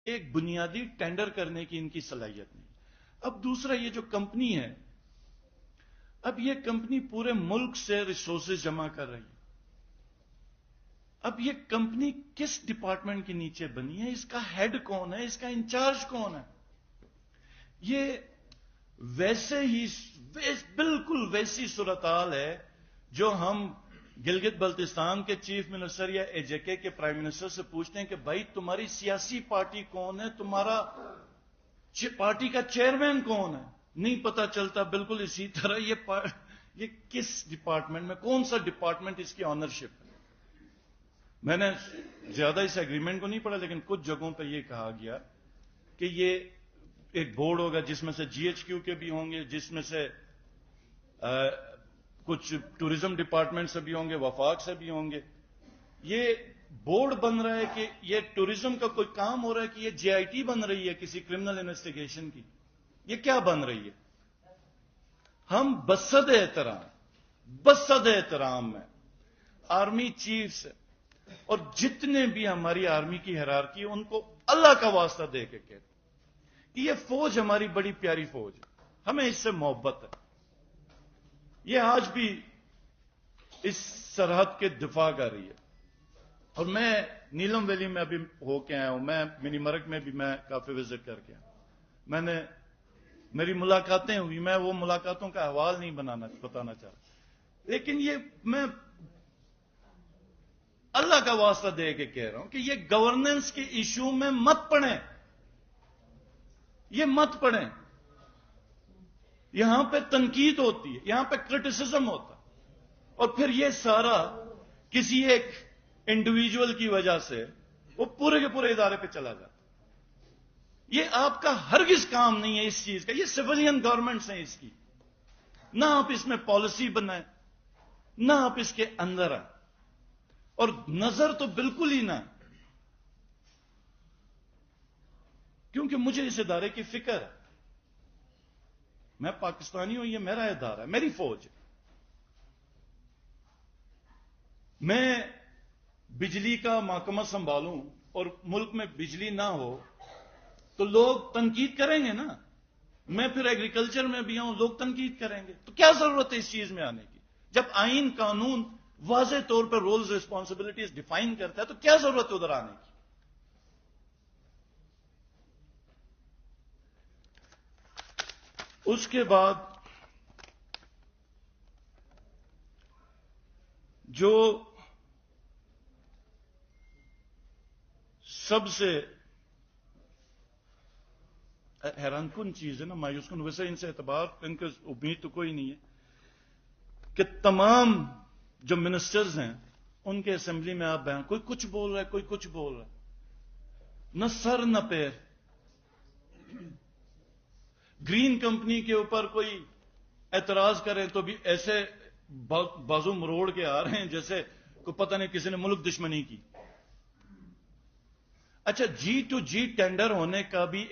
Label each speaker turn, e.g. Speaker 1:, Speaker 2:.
Speaker 1: ایک بنیادی ٹینڈر کرنے کی ان کی صلاحیت نہیں. اب دوسرا یہ جو کمپنی ہے، اب یہ کمپنی پورے ملک سے ریسورسز جمع کر رہی ہے. اب یہ کمپنی کس ڈپارٹمنٹ کے نیچے بنی ہے؟ اس کا ہیڈ کون ہے؟ اس کا انچارج کون ہے؟ یہ ویسے ہی بالکل ویسی صورتحال ہے جو ہم گلگت بلتستان کے چیف منسٹر یا اے جے کے پرائم منسٹر سے پوچھتے ہیں کہ بھائی تمہاری سیاسی پارٹی کون ہے؟ تمہارا پارٹی کا چیئرمین کون ہے؟ نہیں پتا چلتا. بالکل اسی طرح یہ کس ڈپارٹمنٹ میں، کون سا ڈپارٹمنٹ اس کی آنرشپ ہے؟ میں نے زیادہ اس ایگریمنٹ کو نہیں پڑھا، لیکن کچھ جگہوں پہ یہ کہا گیا کہ یہ ایک بورڈ ہوگا جس میں سے جی ایچ کیو کے بھی ہوں گے، جس میں سے کچھ ٹورزم ڈپارٹمنٹ سے بھی ہوں گے، وفاق سے بھی ہوں گے. یہ بورڈ بن رہا ہے کہ یہ ٹورزم کا کوئی کام ہو رہا ہے کہ یہ جے آئی ٹی بن رہی ہے کسی کرمنل انویسٹیگیشن کی؟ یہ کیا بن رہی ہے؟ ہم بصد احترام میں آرمی چیف سے اور جتنے بھی ہماری آرمی کی ہیرارکی ان کو اللہ کا واسطہ دے کے کہتے ہیں یہ فوج ہماری بڑی پیاری فوج ہے، ہمیں اس سے محبت ہے. یہ آج بھی اس سرحد کے دفاع کر رہی ہے. اور میں نیلم ویلی میں ابھی ہو کے آیا ہوں، میں منی مرگ میں بھی میں کافی وزٹ کر کے آیا. میری ملاقاتیں ہوئی، میں وہ ملاقاتوں کا احوال نہیں بتانا چاہتا، لیکن یہ میں اللہ کا واسطہ دے کے کہہ رہا ہوں کہ یہ گورننس کے ایشو میں مت پڑیں، یہ مت پڑیں. یہاں پہ تنقید ہوتی ہے، یہاں پہ کرٹیسزم ہوتا ہے، اور پھر یہ سارا کسی ایک انڈیویجول کی وجہ سے وہ پورے کے پورے ادارے پہ چلا جاتا. یہ آپ کا ہرگز کام نہیں ہے اس چیز کا. یہ سویلین گورنمنٹس ہیں اس کی. نہ آپ اس میں پالیسی بنائیں، نہ آپ اس کے اندر آئیں، اور نظر تو بالکل ہی نہ، کیونکہ مجھے اس ادارے کی فکر ہے. میں پاکستانی ہوں، یہ میرا ادارہ ہے، میری فوج ہے. میں بجلی کا محکمہ سنبھالوں اور ملک میں بجلی نہ ہو تو لوگ تنقید کریں گے نا. میں پھر ایگریکلچر میں بھی ہوں، لوگ تنقید کریں گے. تو کیا ضرورت ہے اس چیز میں آنے کی؟ جب آئین قانون واضح طور پر رولز ریسپانسبلٹیز ڈیفائن کرتا ہے تو کیا ضرورت ہے ادھر آنے کی؟ اس کے بعد جو سب سے حیران کن چیز ہے نا، مایوس کن، ویسے ان سے اعتبار ان کی امید تو کوئی نہیں ہے کہ تمام جو منسٹرز ہیں ان کے اسمبلی میں آپ بیان، کوئی کچھ بول رہا ہے، کوئی کچھ بول رہا ہے، نہ سر نہ پیر. گرین کمپنی کے اوپر کوئی اعتراض کریں تو بھی ایسے بازو مروڑ کے آ رہے ہیں جیسے کوئی پتہ نہیں کسی نے ملک دشمنی کی. اچھا، جی ٹو جی ٹینڈر ہونے کا بھی